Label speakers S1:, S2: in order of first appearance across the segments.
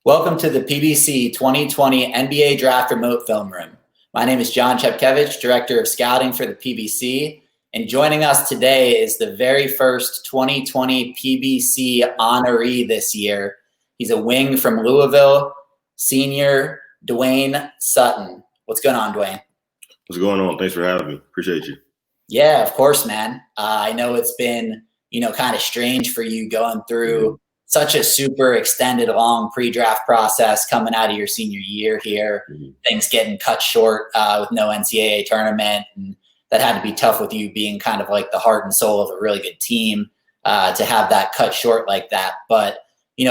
S1: Welcome to the PBC 2020 NBA Draft Remote Film Room. My name is Jon Chepkevich, Director of Scouting for the PBC, and joining us today is the very first 2020 PBC honoree this year. He's a wing from Louisville, senior Dwayne Sutton. What's going on, Dwayne?
S2: What's going on? Thanks for having me. Appreciate you.
S1: Yeah, of course, man. I know it's been, kind of strange for you going through such a super extended, long pre-draft process coming out of your senior year here. Things getting cut short with no NCAA tournament, and that had to be tough with you being kind of like the heart and soul of a really good team to have that cut short like that. But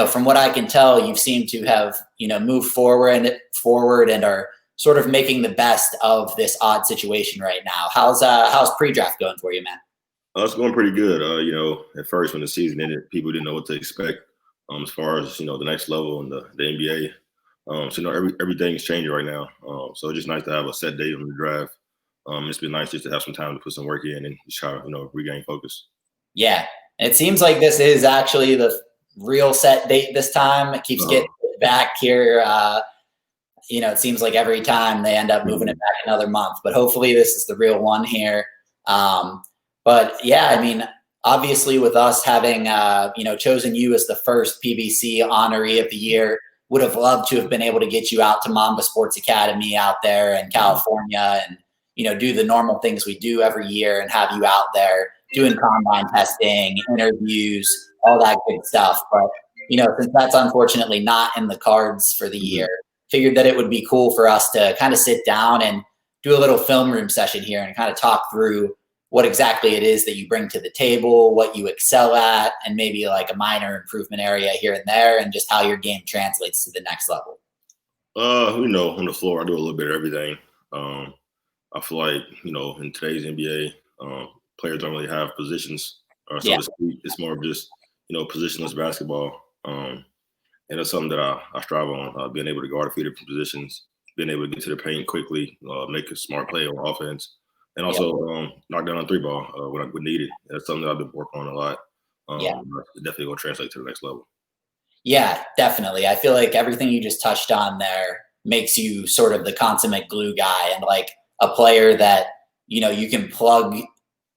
S1: from what I can tell, you seem to have moved forward and are sort of making the best of this odd situation right now. How's pre-draft going for you, man?
S2: It's going pretty good. At first when the season ended, people didn't know what to expect as far as the next level in the NBA. So everything's changing right now. So it's just nice to have a set date on the draft. It's been nice just to have some time to put some work in and just try to regain focus.
S1: Yeah, and it seems like this is actually the real set date this time. It keeps getting back here. It seems like every time they end up moving it back another month, but hopefully this is the real one here. But yeah, I mean, obviously with us having, chosen you as the first PBC honoree of the year, would have loved to have been able to get you out to Mamba Sports Academy out there in California and, do the normal things we do every year and have you out there doing combine testing, interviews, all that good stuff. But, since that's unfortunately not in the cards for the year, figured that it would be cool for us to kind of sit down and do a little film room session here and kind of talk through what exactly it is that you bring to the table, what you excel at, and maybe like a minor improvement area here and there, and just how your game translates to the next level.
S2: On the floor, I do a little bit of everything. I feel like, in today's NBA, players don't really have positions, so to speak. It's more of just, positionless basketball. And that's something that I strive on, being able to guard a few different positions, being able to get to the paint quickly, make a smart play on offense, and also knock down a three ball when needed. That's something that I've been working on a lot. Definitely going to translate to the next level.
S1: Yeah, definitely. I feel like everything you just touched on there makes you sort of the consummate glue guy and like a player that, you can plug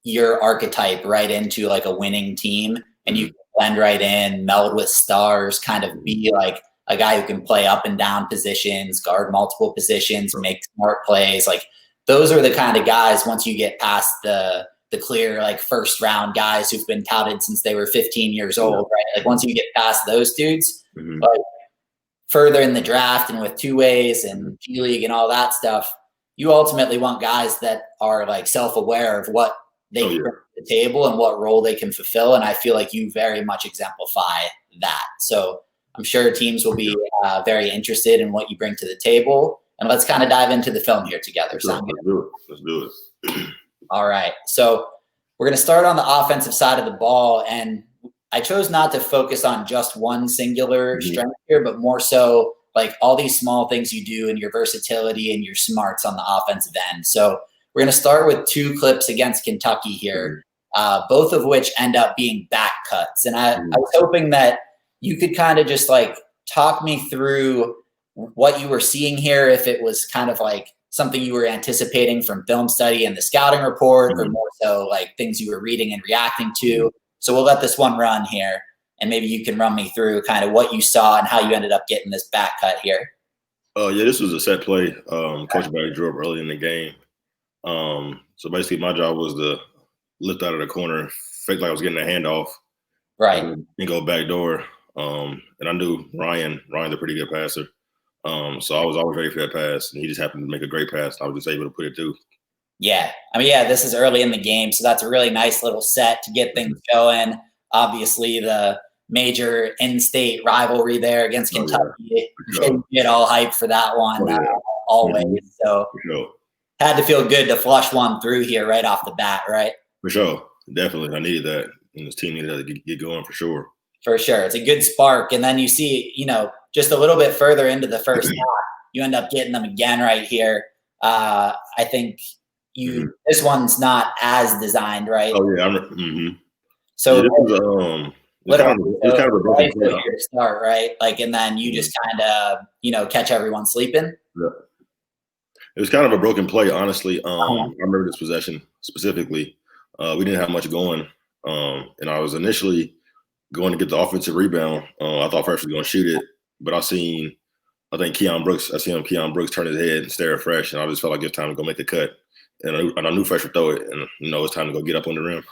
S1: your archetype right into like a winning team and you can blend right in, meld with stars, kind of be like a guy who can play up and down positions, guard multiple positions, make smart plays. Like those are the kind of guys, once you get past the clear, like first round guys who've been touted since they were 15 years old, right? Like once you get past those dudes, but further in the draft and with two ways and G League and all that stuff, you ultimately want guys that are like self-aware of what they bring to the table and what role they can fulfill. And I feel like you very much exemplify that. So I'm sure teams will be very interested in what you bring to the table. And let's kind of dive into the film here together.
S2: Let's do it.
S1: All right. So we're going to start on the offensive side of the ball. And I chose not to focus on just one singular strength here, but more so like all these small things you do and your versatility and your smarts on the offensive end. So we're going to start with two clips against Kentucky here, both of which end up being back cuts. And I was hoping that you could kind of just like talk me through what you were seeing here, if it was kind of like something you were anticipating from film study and the scouting report, or more so like things you were reading and reacting to. So we'll let this one run here, and maybe you can run me through kind of what you saw and how you ended up getting this back cut here.
S2: This was a set play. Coach Barry drew up early in the game. So basically my job was to lift out of the corner, fake like I was getting a handoff,
S1: right,
S2: and go back door. And I knew Ryan's a pretty good passer. So I was always ready for that pass, and he just happened to make a great pass. I was just able to put it through.
S1: Yeah. I mean, this is early in the game, so that's a really nice little set to get things going. Obviously, the major in-state rivalry there against Kentucky. You get all hyped for that one always. So had to feel good to flush one through here right off the bat, right?
S2: For sure. Definitely. I needed that, and this team needed to get going for sure.
S1: For sure. It's a good spark. And then you see, just a little bit further into the first half, you end up getting them again right here. I think this one's not as designed, right?
S2: Oh, yeah.
S1: So
S2: this was
S1: Literally,
S2: it's kind of a broken play.
S1: here to start, right? Like, and then you just kind of, catch everyone sleeping.
S2: Yeah. It was kind of a broken play, honestly. I remember this possession specifically. We didn't have much going, and I was initially going to get the offensive rebound. I thought Fresh was going to shoot it, but I seen Keon Brooks turn his head and stare at Fresh, and I just felt like it's time to go make the cut. And I knew Fresh would throw it, and it's time to go get up on the rim.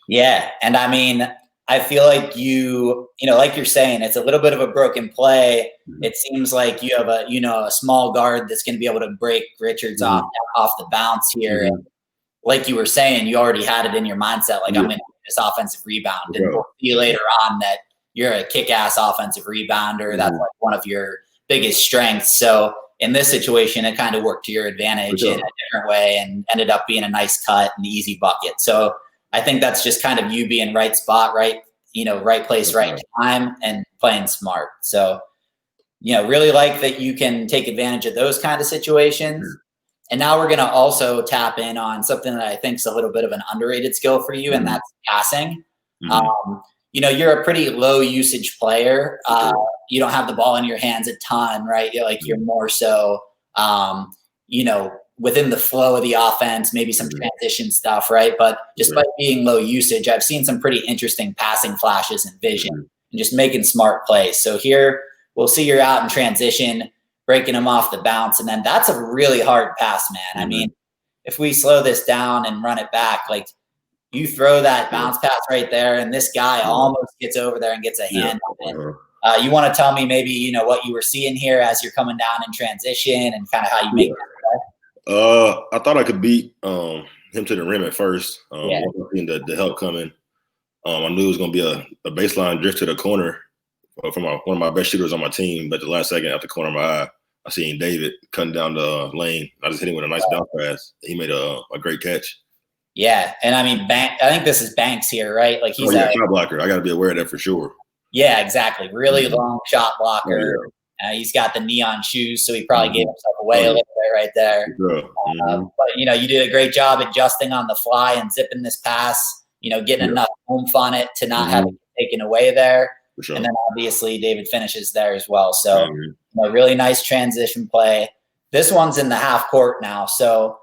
S1: Yeah, and I mean, I feel like like you're saying, it's a little bit of a broken play. Mm-hmm. It seems like you have a small guard that's going to be able to break Richards off the bounce here. Mm-hmm. And like you were saying, you already had it in your mindset, like I'm going to do this offensive rebound, and we'll see later on that you're a kick-ass offensive rebounder. Mm-hmm. That's like one of your biggest strengths. So in this situation, it kind of worked to your advantage in a different way and ended up being a nice cut and easy bucket. So I think that's just kind of you being right spot, right place, right time, and playing smart. So, really like that you can take advantage of those kind of situations. And now we're going to also tap in on something that I think is a little bit of an underrated skill for you, and that's passing. Mm-hmm. You're a pretty low usage player. You don't have the ball in your hands a ton, right? You're more so, within the flow of the offense, maybe some transition stuff, right? But just by being low usage, I've seen some pretty interesting passing flashes and vision and just making smart plays. So here we'll see you're out in transition, breaking them off the bounce. And then that's a really hard pass, man. I mean, if we slow this down and run it back, like you throw that bounce pass right there, and this guy almost gets over there and gets a hand on it. You want to tell me maybe, what you were seeing here as you're coming down in transition and kind of how you make that play?
S2: I thought I could beat him to the rim at first. Seeing the help coming. I knew it was going to be a baseline drift to the corner from one of my best shooters on my team. But the last second, out the corner of my eye, I seen David cutting down the lane. I just hit him with a nice bounce pass. He made a great catch. Yeah,
S1: and I mean, I think this is Banks here, right? Like he's
S2: shot blocker. I got to be aware of that for sure.
S1: Yeah, exactly. Really long shot blocker. He's got the neon shoes, so he probably gave himself away a little bit right there. But, you did a great job adjusting on the fly and zipping this pass, getting enough oomph on it to not have it taken away there.
S2: Sure.
S1: And then obviously David finishes there as well. So, really nice transition play. This one's in the half court now. So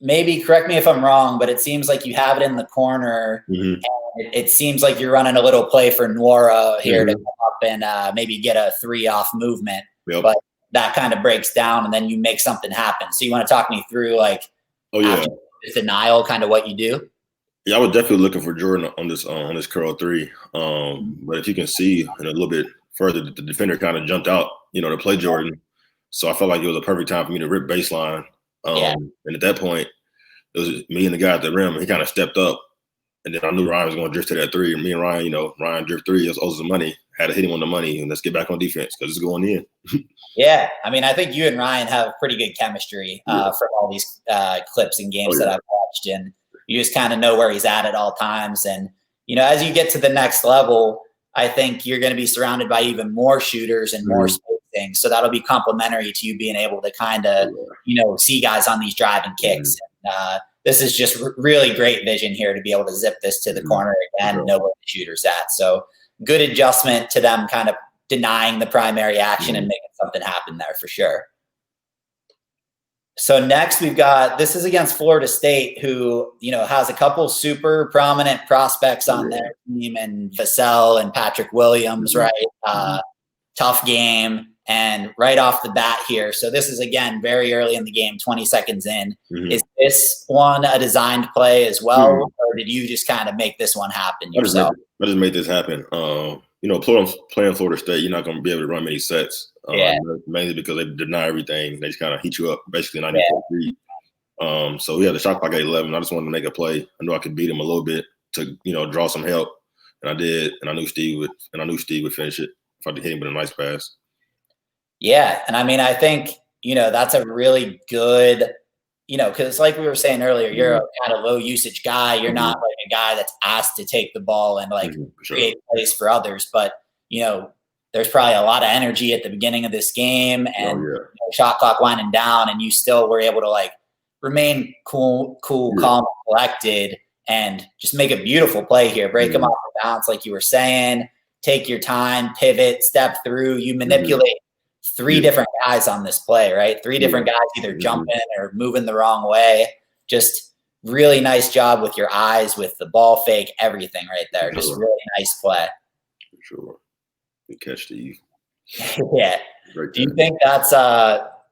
S1: maybe correct me if I'm wrong, but it seems like you have it in the corner. And it seems like you're running a little play for Nwora here to come up and maybe get a 3 off movement. But that kind of breaks down, and then you make something happen. So you want to talk me through after denial, kind of what you do?
S2: Yeah, I was definitely looking for Jordan on this curl 3. But if you can see in a little bit further, the defender kind of jumped out, to play Jordan. So I felt like it was a perfect time for me to rip baseline. And at that point, it was me and the guy at the rim. He kind of stepped up. And then I knew Ryan was going to drift to that 3. And me and Ryan, Ryan drift 3. It was owes the money. Had to hit him on the money, and let's get back on defense because it's going in.
S1: Yeah. I mean, I think you and Ryan have pretty good chemistry from all these clips and games that I've watched. And you just kind of know where he's at all times. And, as you get to the next level, I think you're going to be surrounded by even more shooters and more spacing. So that'll be complementary to you being able to kind of, see guys on these driving kicks. And, this is just really great vision here to be able to zip this to the corner again and know where the shooter's at. So good adjustment to them kind of denying the primary action and making something happen there for sure. So next we've got, this is against Florida State, who, has a couple super prominent prospects on their team, and Vassell and Patrick Williams, right? Tough game. And right off the bat here, so this is, again, very early in the game, 20 seconds in. Is this one a designed play as well, or did you just kind of make this one happen yourself?
S2: I just made this happen. Playing Florida State, you're not going to be able to run many sets, mainly because they deny everything. They just kind of heat you up, basically 94 feet. So we had the shot clock at 11. I just wanted to make a play. I knew I could beat him a little bit to, draw some help, and I did. And I knew Steve would finish it if I hit him with a nice pass.
S1: Yeah. And I mean, I think, that's a really good, because like we were saying earlier, you're a kind of low usage guy. You're not like a guy that's asked to take the ball and create plays for others. But, there's probably a lot of energy at the beginning of this game and shot clock winding down, and you still were able to remain cool, calm, collected, and just make a beautiful play here. Break them off the bounce, like you were saying. Take your time, pivot, step through. You manipulate three different guys on this play, right? Three different guys either jumping or moving the wrong way. Just really nice job with your eyes, with the ball fake, everything right there. Just really nice play.
S2: For sure. Good catch, Steve.
S1: Yeah. Do you think that's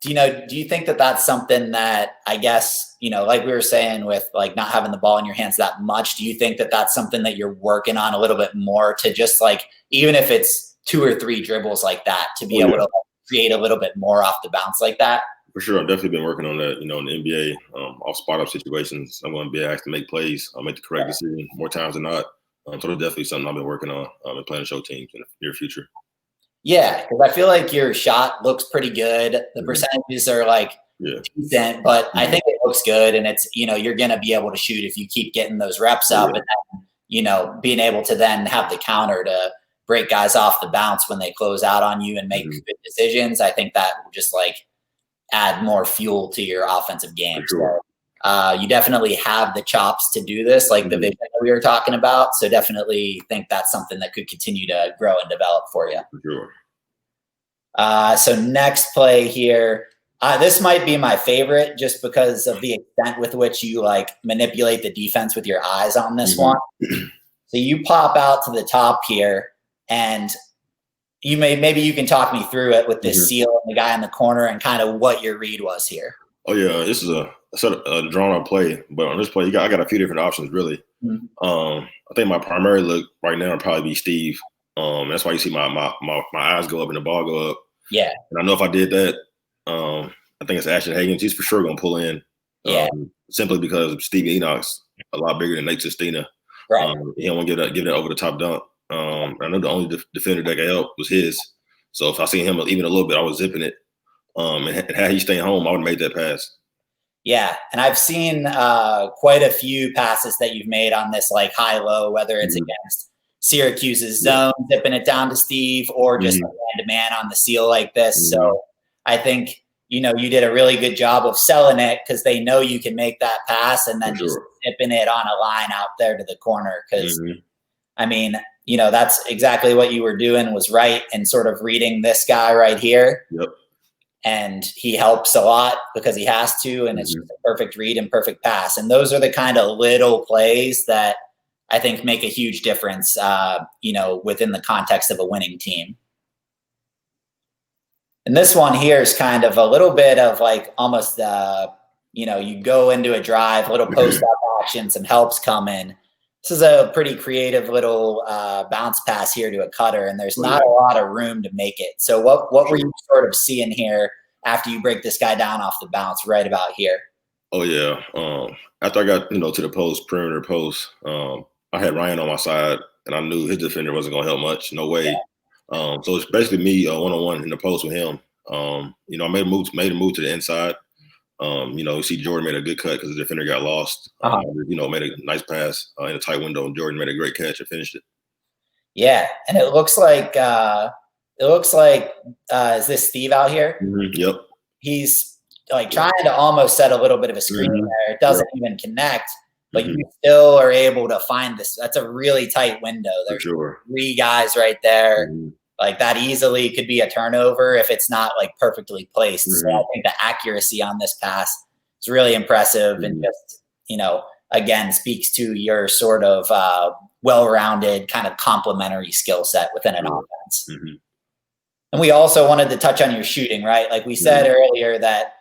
S1: do you think that that's something that, I guess, like we were saying with like not having the ball in your hands that much, do you think that that's something that you're working on a little bit more to just like, even if it's 2 or 3 dribbles like that, to be able to create a little bit more off the bounce like that?
S2: For sure. I've definitely been working on that, in the NBA, off spot up situations. I'm going to be asked to make plays. I'll make the correct decision more times than not. So that's definitely something I've been working on and planning to show teams in the near future.
S1: Yeah, because I feel like your shot looks pretty good. The percentages are like decent, but I think it looks good, and it's you're going to be able to shoot if you keep getting those reps up, and then, being able to then have the counter to break guys off the bounce when they close out on you and make good decisions. I think that will just like add more fuel to your offensive game.
S2: Sure.
S1: So you definitely have the chops to do this, like the vision that we were talking about. So definitely think that's something that could continue to grow and develop for you.
S2: For sure.
S1: So next play here, this might be my favorite just because of the extent with which you like manipulate the defense with your eyes on this one. So you pop out to the top here, and maybe you can talk me through it with this seal and the guy in the corner and kind of what your read was here.
S2: Oh yeah, this is a drawn up play, but on this play, I got a few different options really. I think my primary look right now would probably be Steve. That's why you see my eyes go up and the ball go up.
S1: Yeah, and
S2: I know if I did that, I think it's Ashton Hagens. He's for sure gonna pull in. Simply because Steve Enoch's a lot bigger than Nate Sestina.
S1: Right.
S2: He don't want to give that over the top dunk. I know the only defender that could help was his. So if I seen him even a little bit, I was zipping it. And had he stayed home, I would have made that pass.
S1: Yeah, and I've seen quite a few passes that you've made on this like high-low, whether it's against Syracuse's zone, zipping it down to Steve, or just man-to-man on the seal like this. So I think, you did a really good job of selling it because they know you can make that pass and then just zipping it on a line out there to the corner. Because, I mean, that's exactly what you were doing was right, and sort of reading this guy right here.
S2: Yep.
S1: And he helps a lot because he has to, and it's just a perfect read and perfect pass. And those are the kind of little plays that I think make a huge difference, within the context of a winning team. And this one here is kind of a little bit of like almost, you go into a drive, a little post-up action, some helps come in. This is a pretty creative little bounce pass here to a cutter, and there's not a lot of room to make it. So what were you sort of seeing here after you break this guy down off the bounce right about here?
S2: Oh, yeah. After I got, to the post, perimeter post, I had Ryan on my side, and I knew his defender wasn't going to help much. No way. Yeah. So it's basically me one-on-one in the post with him. I made a move to the inside. You see Jordan made a good cut because the defender got lost. Made a nice pass in a tight window, and Jordan made a great catch and finished it. Yeah,
S1: and it looks like is this Steve out here?
S2: Yep.
S1: He's like trying to almost set a little bit of a screen there. It doesn't even connect, but you still are able to find this. That's a really tight window. There's 3 guys right there. Like that easily could be a turnover if it's not like perfectly placed. So I think the accuracy on this pass is really impressive and just, again, speaks to your sort of well-rounded kind of complementary skill set within an offense. And we also wanted to touch on your shooting, right? Like we said earlier that,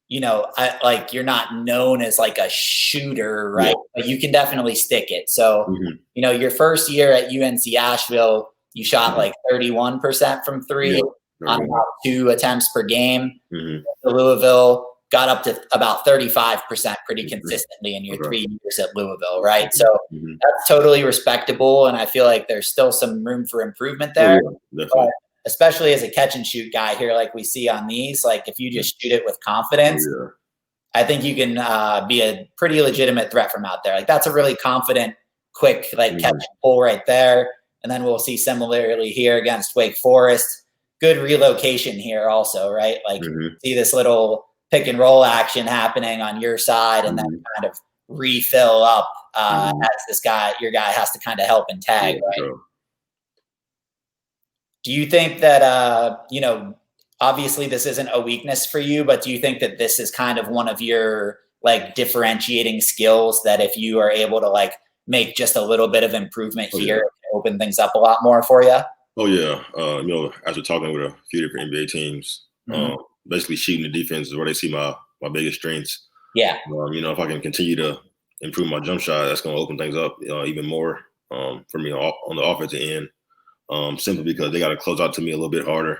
S1: you're not known as like a shooter, right? But you can definitely stick it. So, your first year at UNC Asheville, you shot like 31% from 3 on about 2 attempts per game. Louisville got up to about 35% pretty consistently in your 3 years at Louisville, right? So that's totally respectable, and I feel like there's still some room for improvement there. But especially as a catch and shoot guy here, like we see on these, like if you just shoot it with confidence, I think you can be a pretty legitimate threat from out there. Like that's a really confident, quick like catch and pull right there. And then we'll see similarly here against Wake Forest. Good relocation here also, right? Like see this little pick and roll action happening on your side and then kind of refill up as your guy has to kind of help and tag, right?
S2: Sure.
S1: Do you think that, obviously this isn't a weakness for you, but do you think that this is kind of one of your like differentiating skills that if you are able to like make just a little bit of improvement here, it can open things up a lot more for you?
S2: Oh yeah. After talking with a few different NBA teams, basically shooting the defense is where they see my biggest strengths.
S1: Yeah.
S2: If I can continue to improve my jump shot, that's going to open things up even more for me on the offensive end. Simply because they got to close out to me a little bit harder,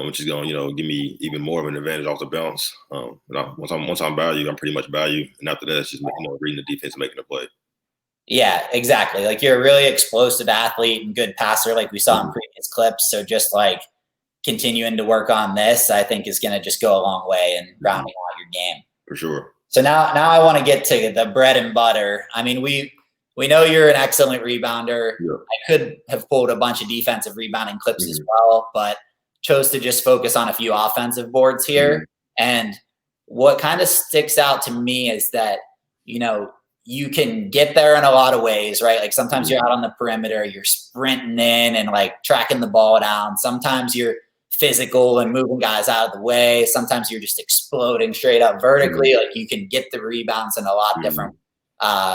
S2: which is going to give me even more of an advantage off the bounce. Once I'm value, I'm pretty much value, and after that, it's just reading the defense and making a play.
S1: Yeah, exactly. Like you're a really explosive athlete and good passer, like we saw in previous clips. So just like continuing to work on this, I think is going to just go a long way in rounding out your game.
S2: For sure.
S1: So now I want to get to the bread and butter. I mean, we know you're an excellent rebounder. Yeah. I could have pulled a bunch of defensive rebounding clips as well, but chose to just focus on a few offensive boards here. And what kind of sticks out to me is that, you can get there in a lot of ways, right? Like sometimes you're out on the perimeter, you're sprinting in and like tracking the ball down. Sometimes you're physical and moving guys out of the way. Sometimes you're just exploding straight up vertically. Like you can get the rebounds in a lot of different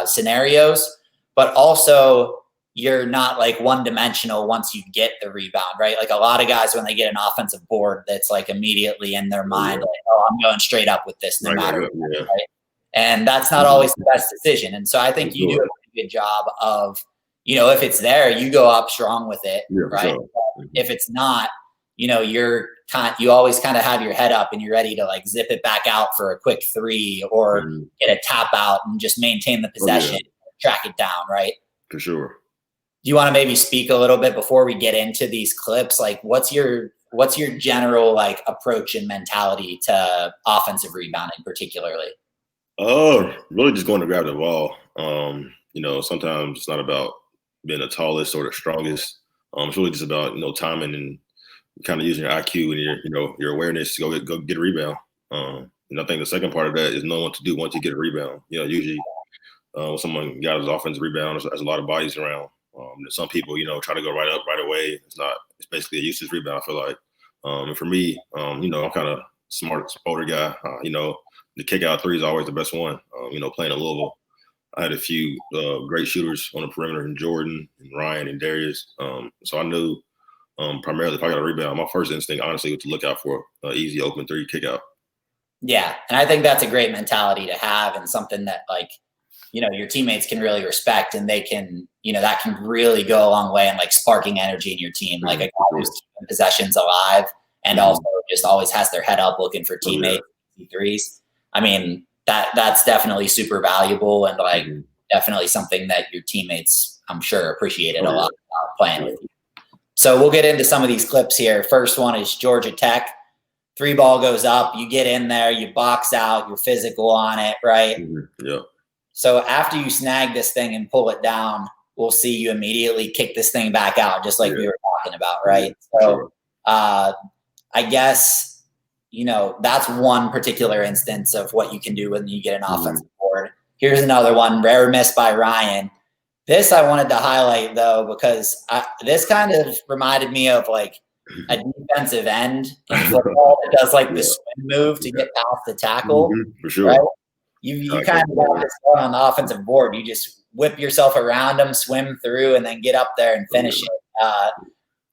S1: scenarios, but also you're not like one dimensional once you get the rebound, right? Like a lot of guys, when they get an offensive board, that's like immediately in their mind, like, oh, I'm going straight up with this no matter what, right? And that's not always the best decision. And so I think you do a pretty good job of, if it's there, you go up strong with it, right? If it's not, you always kind of have your head up and you're ready to like zip it back out for a quick three or get a tap out and just maintain the possession, track it down, right?
S2: For sure.
S1: Do you want to maybe speak a little bit before we get into these clips? Like what's your general like approach and mentality to offensive rebounding particularly?
S2: Really just going to grab the ball. Sometimes it's not about being the tallest or the strongest. It's really just about, timing and kind of using your IQ and your awareness to go get a rebound. And I think the second part of that is knowing what to do once you get a rebound. Usually when someone got his offensive rebound, there's a lot of bodies around. Some people, try to go right up right away. It's basically a useless rebound, I feel like. And for me, I'm kind of smart, older guy. The kick out three is always the best one. Playing at Louisville, I had a few great shooters on the perimeter in Jordan and Ryan and Darius. So I knew primarily if I got a rebound, my first instinct, honestly, was to look out for an easy open three kick out.
S1: Yeah. And I think that's a great mentality to have and something that like, your teammates can really respect and they can, that can really go a long way in like sparking energy in your team. Like a guy who's keeping possessions alive and also just always has their head up looking for teammates, threes. I mean, that's definitely super valuable and like definitely something that your teammates, I'm sure, appreciated a lot about playing with you. So we'll get into some of these clips here. First one is Georgia Tech. 3-ball goes up, you get in there, you box out, you're physical on it, right?
S2: Yeah.
S1: So after you snag this thing and pull it down, we'll see you immediately kick this thing back out, just like we were talking about, right? So I guess, that's one particular instance of what you can do when you get an offensive board. Here's another one, rare miss by Ryan. This I wanted to highlight, though, because this kind of reminded me of like a defensive end in football that does like the swim move to get past the tackle.
S2: For sure.
S1: Right? You kind of got this on the offensive board. You just whip yourself around them, swim through, and then get up there and finish it.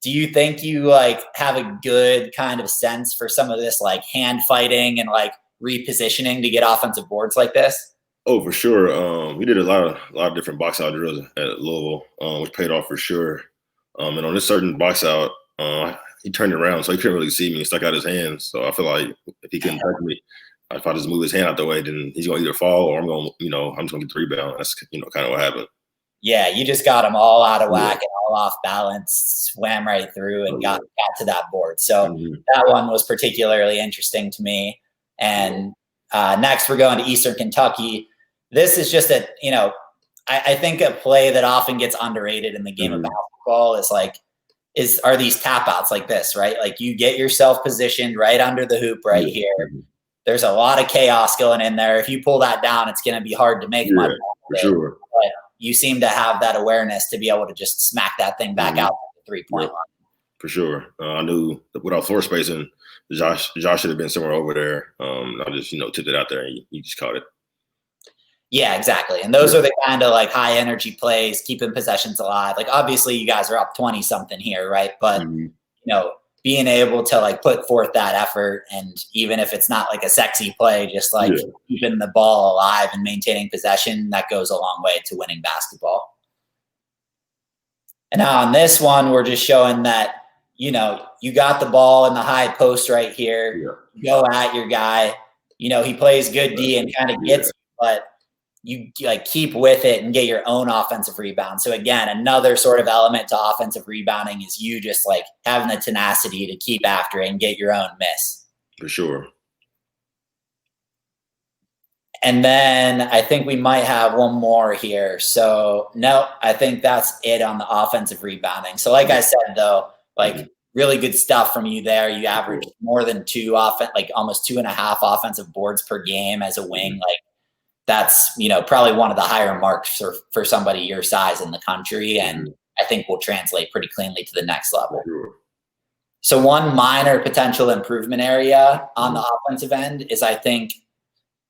S1: Do you think you like have a good kind of sense for some of this like hand fighting and like repositioning to get offensive boards like this?
S2: Oh, for sure. We did a lot of different box out drills at Louisville, which paid off for sure. And on this certain box out, he turned around, so he couldn't really see me. He stuck out his hands. So I feel like if he couldn't touch me, if I just move his hand out the way, then he's going to either fall or I'm just going to get the rebound. That's, kind of what happened.
S1: Yeah, you just got him all out of whack and all off balance, swam right through and got to that board. So that one was particularly interesting to me. And next we're going to Eastern Kentucky. This is just I think a play that often gets underrated in the game of basketball are these tap outs like this, right? Like you get yourself positioned right under the hoop right here. there's a lot of chaos going in there. If you pull that down, it's going to be hard to make much
S2: for sure.
S1: But you seem to have that awareness to be able to just smack that thing back out to the 3-point line.
S2: For sure. I knew without floor spacing, Josh should have been somewhere over there. I just, tipped it out there and you just caught it.
S1: Yeah, exactly. And those are the kind of like high energy plays, keeping possessions alive. Like obviously you guys are up 20 something here, right? But being able to like put forth that effort, and even if it's not like a sexy play, just like keeping the ball alive and maintaining possession, that goes a long way to winning basketball. And now on this one, we're just showing that, you got the ball in the high post right here. Go at your guy. He plays good D and kind of gets it, but you like keep with it and get your own offensive rebound. So again, another sort of element to offensive rebounding is you just like having the tenacity to keep after it and get your own miss.
S2: For sure.
S1: And then I think we might have one more here. So no, I think that's it on the offensive rebounding. So like I said, though, like really good stuff from you there. You average more than like almost 2.5 offensive boards per game as a wing. Like that's, probably one of the higher marks for somebody your size in the country. And I think will translate pretty cleanly to the next level. So one minor potential improvement area on the offensive end is I think,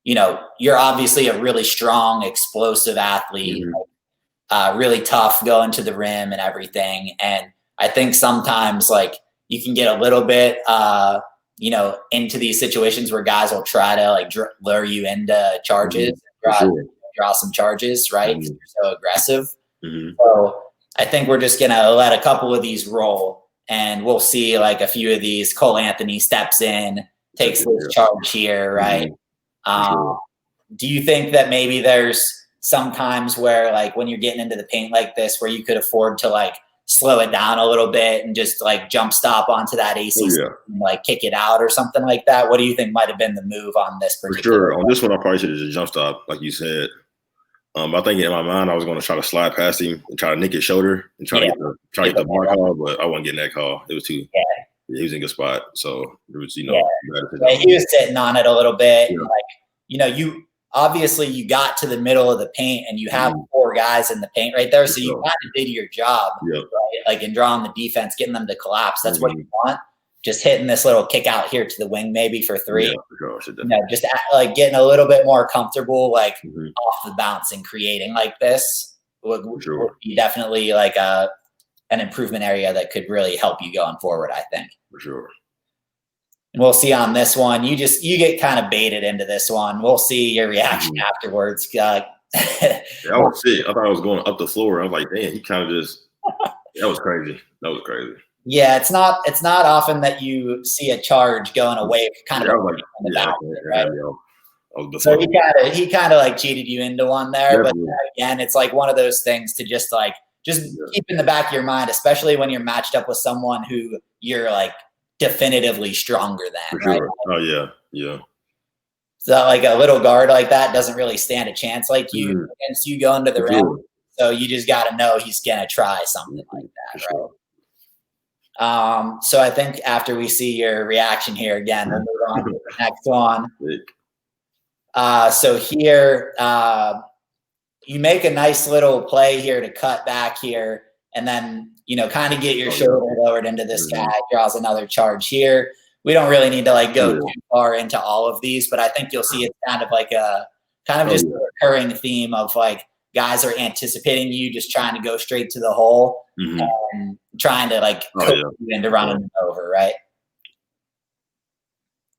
S1: you're obviously a really strong, explosive athlete, really tough going to the rim and everything. And I think sometimes like you can get a little bit, into these situations where guys will try to like lure you into charges, draw some charges, right? Because you're so aggressive. So I think we're just going to let a couple of these roll, and we'll see like a few of these. Cole Anthony steps in, takes this charge here, right? Do you think that maybe there's sometimes where like when you're getting into the paint like this, where you could afford to like slow it down a little bit and just like jump stop onto that AC and like kick it out or something like that? What do you think might have been the move on this particular?
S2: For sure. On this one, I probably should have just jump stop, like you said. I think in my mind, I was going to try to slide past him and try to nick his shoulder and try to get the mark call, but I wasn't getting that call. It was too. He was in a good spot, so it was
S1: he was sitting on it a little bit. And like you got to the middle of the paint and you have 4 guys in the paint right there, so you kind of did your job, right? Like in drawing the defense, getting them to collapse. That's what you want. Just hitting this little kick out here to the wing, maybe for 3. Just like getting a little bit more comfortable, like off the bounce and creating like this would be definitely like an improvement area that could really help you going forward, I think.
S2: For sure.
S1: And we'll see on this one. You get kind of baited into this one. We'll see your reaction afterwards.
S2: I was sick. I thought I was going up the floor. I was like, damn, he kind of just that was crazy.
S1: Yeah, it's not often that you see a charge going away kind of
S2: like,
S1: in the back, right? So he kind of like cheated you into one there. But again, it's like one of those things to just keep in the back of your mind, especially when you're matched up with someone who you're like definitively stronger than.
S2: For sure.
S1: Right?
S2: Oh yeah.
S1: So like a little guard like that doesn't really stand a chance like you against you going to the rim. So you just got to know he's gonna try something like that, right? So I think after we see your reaction here again, we'll move on to the next one. So here, you make a nice little play here to cut back here, and then, kind of get your shoulder lowered into this guy, draws another charge here. We don't really need to like go too far into all of these, but I think you'll see it's kind of like a just a recurring theme of like guys are anticipating you, just trying to go straight to the hole and trying to like coach you into running it over, right?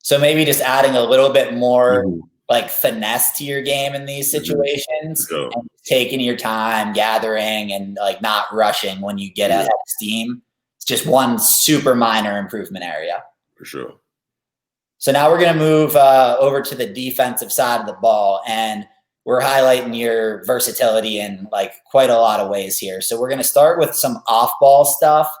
S1: So maybe just adding a little bit more like finesse to your game in these situations, and taking your time, gathering, and like not rushing when you get ahead of steam. It's just one super minor improvement area.
S2: For sure.
S1: So now we're going to move over to the defensive side of the ball, and we're highlighting your versatility in like quite a lot of ways here. So we're going to start with some off-ball stuff.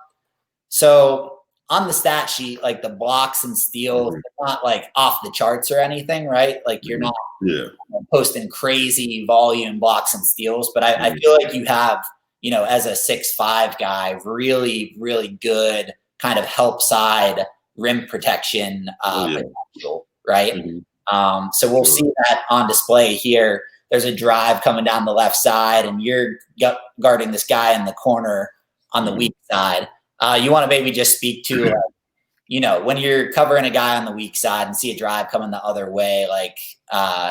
S1: So on the stat sheet, like the blocks and steals, it's not like off the charts or anything, right? Like you're not posting crazy volume blocks and steals, but I feel like you have, as a 6'5" guy, really, really good kind of help side rim protection potential, right? So we'll see that on display here. There's a drive coming down the left side, and you're guarding this guy in the corner on the weak side. You want to maybe just speak to, when you're covering a guy on the weak side and see a drive coming the other way, like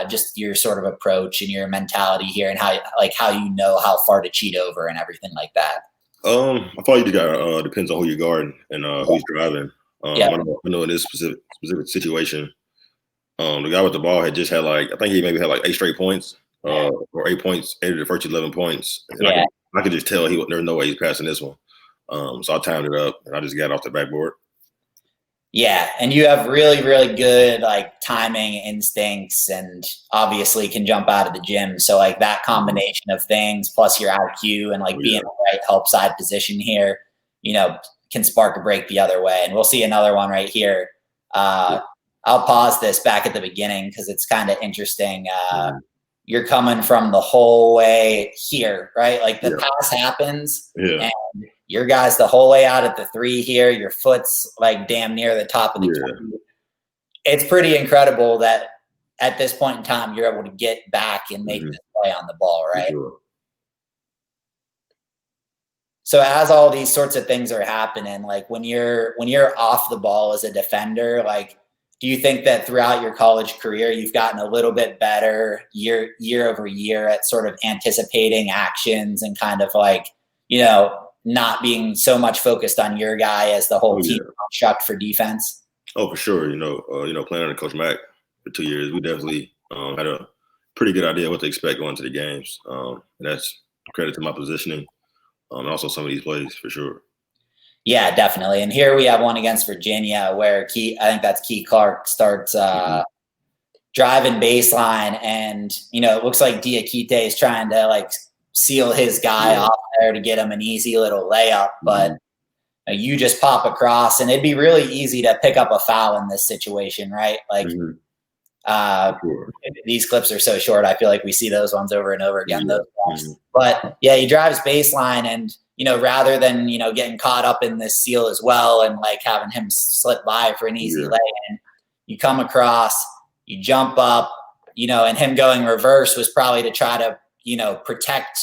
S1: just your sort of approach and your mentality here, and how you know how far to cheat over and everything like that.
S2: I thought you got depends on who you're guarding and who's driving. I know in this specific situation, the guy with the ball had just had I think he maybe had 8 straight points, or 8 points, 8 of the first 11 points. And I could just tell there was no way he's passing this one. So I timed it up and I just got off the backboard.
S1: Yeah, and you have really, really good timing instincts, and obviously can jump out of the gym. So that combination of things plus your IQ and being in the right help side position here, can spark a break the other way. And we'll see another one right here. I'll pause this back at the beginning because it's kind of interesting. You're coming from the whole way here, right? The pass happens, and your guy's the whole way out at the 3 here. Your foot's damn near the top of the key. It's pretty incredible that at this point in time you're able to get back and make this play on the ball, right?
S2: Sure.
S1: So as all these sorts of things are happening, when you're off the ball as a defender, do you think that throughout your college career you've gotten a little bit better year over year at sort of anticipating actions and kind of not being so much focused on your guy as the whole team construct for defense?
S2: Oh, for sure. Playing under Coach Mack for 2 years, we definitely had a pretty good idea what to expect going to the games. And that's credit to my positioning, and also some of these plays for sure. Yeah,
S1: definitely. And here we have one against Virginia where I think that's Key Clark starts driving baseline, and it looks like Diakite is trying to seal his guy off there to get him an easy little layup, but you just pop across, and it'd be really easy to pick up a foul in this situation, right? These clips are so short. I feel like we see those ones over and over again. But he drives baseline, and rather than getting caught up in this seal as well and having him slip by for an easy lay-in, you come across, you jump up, and him going reverse was probably to try to protect,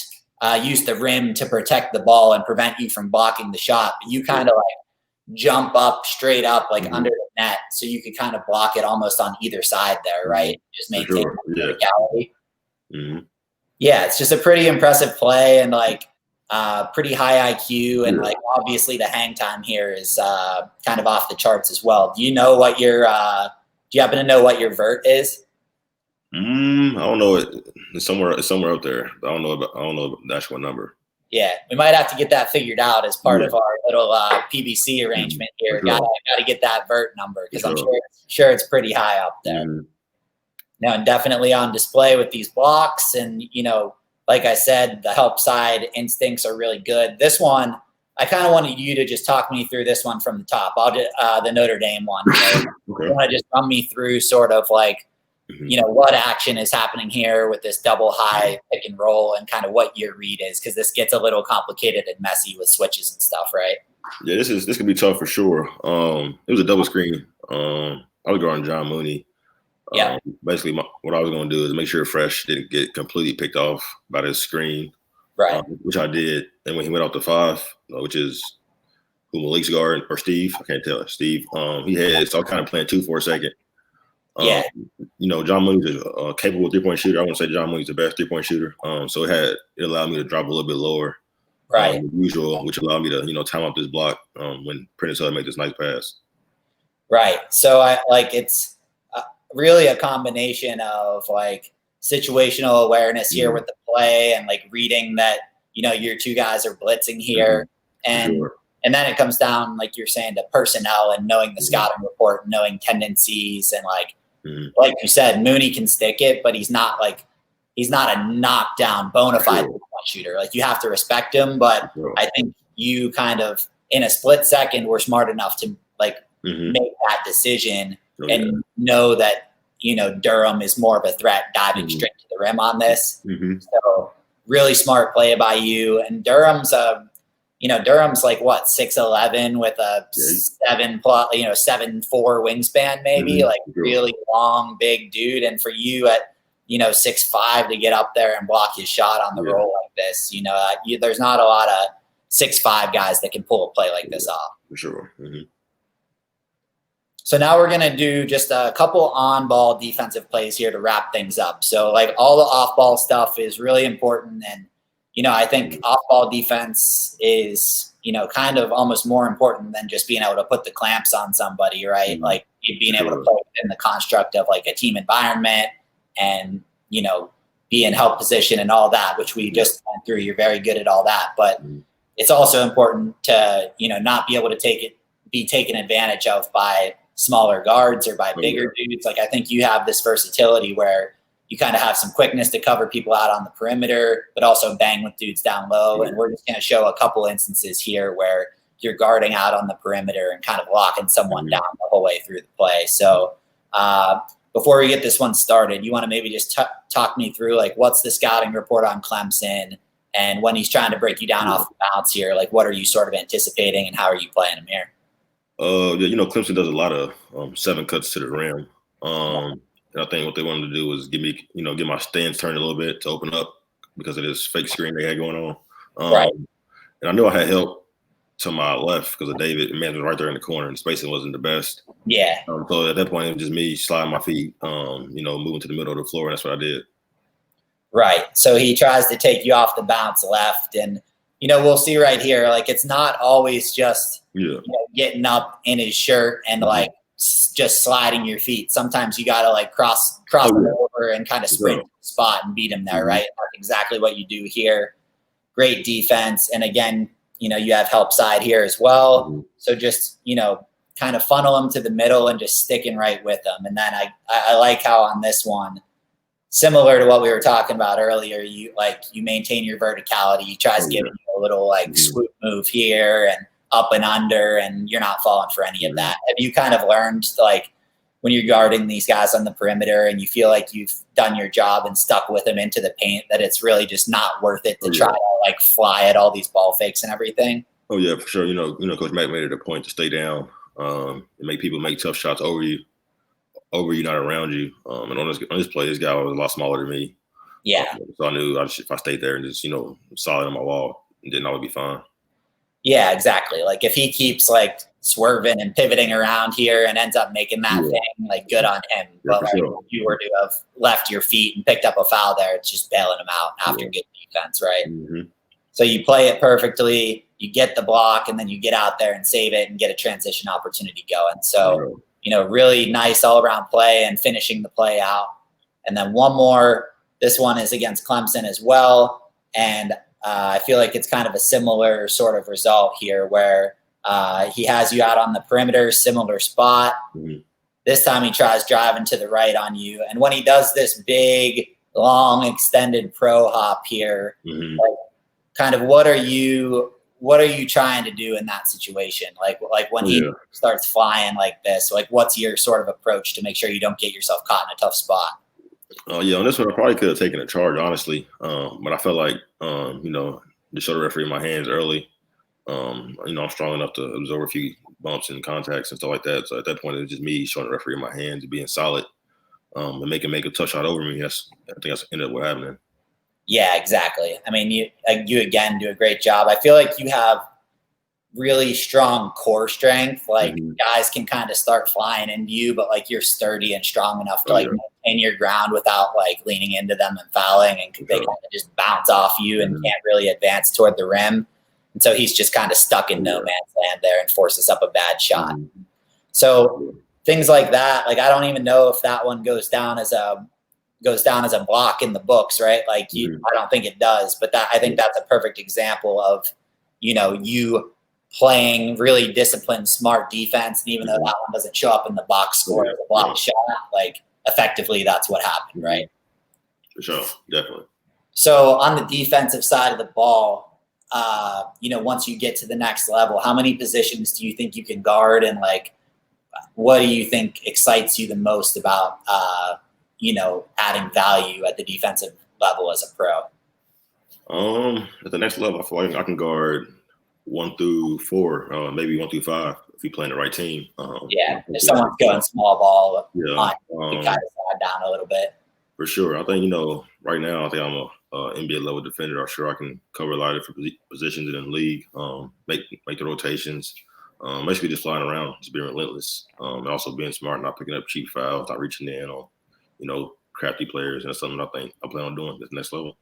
S1: use the rim to protect the ball and prevent you from blocking the shot. But you kind of jump up straight up under the net, so you could kind of block it almost on either side there, right? Just maintain verticality. Yeah, it's just a pretty impressive play, and pretty high IQ, and obviously the hang time here is kind of off the charts as well. Do you know what your do you happen to know what your vert is?
S2: I don't know. It's somewhere up there. I don't know the actual number.
S1: Yeah, we might have to get that figured out as part of our little PBC arrangement here. Got to get that vert number, because I'm sure it's pretty high up there. Now, and definitely on display with these blocks, and like I said, the help side instincts are really good. This one, I kind of wanted you to just talk me through this one from the top. I'll just the Notre Dame one. You want to just run me through sort of what action is happening here with this double high pick and roll, and kind of what your read is, because this gets a little complicated and messy with switches and stuff, right?
S2: Yeah, this could be tough for sure. It was a double screen. I was guarding John Mooney. Basically, what I was going to do is make sure Fresh didn't get completely picked off by this screen,
S1: right?
S2: Which I did. And when he went off to 5, which is who Malik's guard, or Steve, I can't tell. Steve, he had, so I kind of playing 2 for a second. John Mooney's a capable 3-point shooter. I wouldn't say John Mooney's the best 3-point shooter. So it allowed me to drop a little bit lower, than usual, which allowed me to time up this block when Prentice Hud made this nice pass.
S1: Right. So it's really a combination of situational awareness here with the play, and reading that your 2 guys are blitzing here, and then it comes down, like you're saying, to personnel and knowing the scouting report, knowing tendencies, and like you said, Mooney can stick it, but he's not a knockdown bona fide shooter. You have to respect him, but I think you kind of in a split second were smart enough to make that decision and know that Durham is more of a threat diving straight to the rim on this. So really smart play by you. And Durham's Durham's like what, 6'11" with a
S2: Yeah.
S1: 7'4" wingspan, maybe, like really long, big dude. And for you at 6'5" to get up there and block his shot on the roll like this, there's not a lot of 6'5" guys that can pull a play like this off.
S2: For sure.
S1: So now we're going to do just a couple on-ball defensive plays here to wrap things up. So like all the off-ball stuff is really important. And, I think off-ball defense is, kind of almost more important than just being able to put the clamps on somebody, right? Like being able to play within the construct of like a team environment and, be in help position and all that, which we just went through. You're very good at all that. But it's also important to, not be able to be taken advantage of by smaller guards or by bigger dudes. Like I think you have this versatility where you kind of have some quickness to cover people out on the perimeter, but also bang with dudes down low. And we're just going to show a couple instances here where you're guarding out on the perimeter and kind of locking someone down the whole way through the play. So before we get this one started, you want to maybe just talk me through like what's the scouting report on Clemson, and when he's trying to break you down off the bounce here, like what are you sort of anticipating and how are you playing him here?
S2: Clemson does a lot of 7 cuts to the rim. And I think what they wanted to do was get my stance turned a little bit to open up because of this fake screen they had going on.
S1: Right.
S2: And I knew I had help to my left because of David. The man was right there in the corner and spacing wasn't the best.
S1: Yeah.
S2: So at that point, it was just me sliding my feet, moving to the middle of the floor, and that's what I did.
S1: Right. So he tries to take you off the bounce left, and we'll see right here, like it's not always just getting up in his shirt and like just sliding your feet. Sometimes you got to like cross over and kind of sprint to the spot and beat him there, right? That's exactly what you do here. Great defense. And again, you have help side here as well. So just, kind of funnel him to the middle and just sticking right with him. And then I like how on this one, similar to what we were talking about earlier, you maintain your verticality. He tries giving you a little like swoop move here and up and under, and you're not falling for any of that. Have you kind of learned, like, when you're guarding these guys on the perimeter and you feel like you've done your job and stuck with them into the paint, that it's really just not worth it to try to like fly at all these ball fakes and everything?
S2: Oh yeah, for sure. Coach Mack made it a point to stay down and make people make tough shots over you, not around you. And on this play, this guy was a lot smaller than me.
S1: Yeah.
S2: So I knew if I stayed there and just solid on my wall, then I would be fine.
S1: Yeah, exactly. Like if he keeps like swerving and pivoting around here and ends up making that thing, like good on him. But like, if you were to have left your feet and picked up a foul there, it's just bailing him out after good defense, right? So you play it perfectly, you get the block, and then you get out there and save it and get a transition opportunity going. So, really nice all-around play and finishing the play out. And then one more. This one is against Clemson as well. And I feel like it's kind of a similar sort of result here where he has you out on the perimeter, similar spot. This time he tries driving to the right on you. And when he does this big, long, extended pro hop here, like, kind of what are you trying to do in that situation? Like when he starts flying like this, like what's your sort of approach to make sure you don't get yourself caught in a tough spot?
S2: On this one, I probably could have taken a charge, honestly. But I felt like, to show the referee my hands early. I'm strong enough to absorb a few bumps and contacts and stuff like that. So at that point, it was just me showing the referee my hands and being solid and make a tough shot over me. I think that's ended up what happened.
S1: Yeah, exactly. I mean, you again do a great job. I feel like you have really strong core strength. Like guys can kind of start flying into you, but like you're sturdy and strong enough to maintain your ground without like leaning into them and fouling, and they kind of just bounce off you and can't really advance toward the rim. And so he's just kind of stuck in no man's land there and forces up a bad shot. So things like that, like I don't even know if that one goes down as a block in the books, right? Like I don't think it does, but I think that's a perfect example of, you playing really disciplined, smart defense. And even though that one doesn't show up in the box score as a block shot, like effectively that's what happened, right?
S2: For sure, definitely.
S1: So on the defensive side of the ball, once you get to the next level, how many positions do you think you can guard? And like, what do you think excites you the most about, adding value at the defensive level as a pro?
S2: At the next level, I feel like I can guard 1 through 4, maybe 1 through 5 if you play in the right team.
S1: If someone's going small ball, you kind of slide down a little bit.
S2: For sure. I think, right now, I think I'm a NBA level defender. I'm sure I can cover a lot of different positions in the league, make the rotations, basically just flying around, just being relentless, and also being smart, not picking up cheap fouls, not reaching in on, crafty players. And that's something I think I plan on doing at the next level.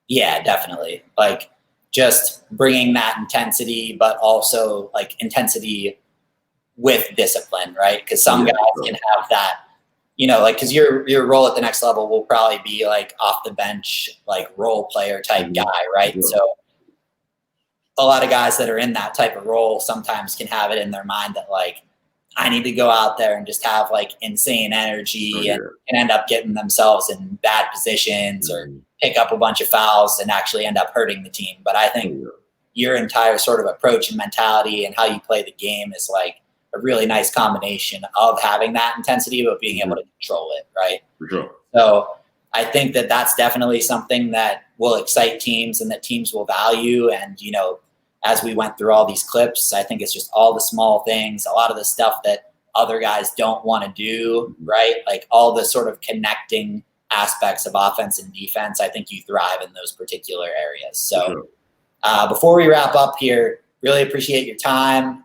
S1: Yeah, definitely. Like just bringing that intensity, but also like intensity with discipline, right? Because some guys can have that, because your role at the next level will probably be like off the bench, like role player type guy, right? So a lot of guys that are in that type of role sometimes can have it in their mind that like, I need to go out there and just have like insane energy and end up getting themselves in bad positions or pick up a bunch of fouls and actually end up hurting the team. But I think your entire sort of approach and mentality and how you play the game is like a really nice combination of having that intensity, but being able to control it, right?
S2: For sure.
S1: So I think that that's definitely something that will excite teams and that teams will value. And, as we went through all these clips, I think it's just all the small things, a lot of the stuff that other guys don't want to do, right? Like all the sort of connecting aspects of offense and defense. I think you thrive in those particular areas. So before we wrap up here, really appreciate your time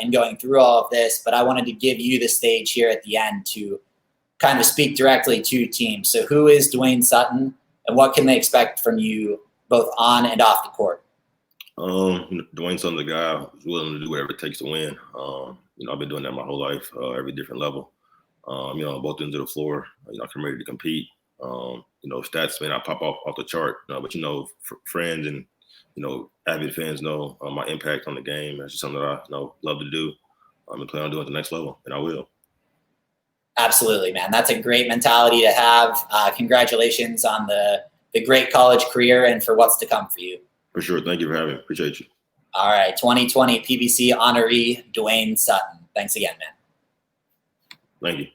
S1: in going through all of this, but I wanted to give you the stage here at the end to kind of speak directly to teams. So who is Dwayne Sutton and what can they expect from you both on and off the court?
S2: Dwayne Sutton's a guy who's willing to do whatever it takes to win. I've been doing that my whole life, every different level. On both ends of the floor, I'm ready to compete. Stats may not pop off the chart, but friends and avid fans know my impact on the game. That's just something that I love to do. I'm planning on doing at the next level, and I will.
S1: Absolutely, man. That's a great mentality to have. Congratulations on the great college career and for what's to come for you.
S2: For sure. Thank you for having me. Appreciate you.
S1: All right. 2020 PBC honoree, Dwayne Sutton. Thanks again, man.
S2: Thank you.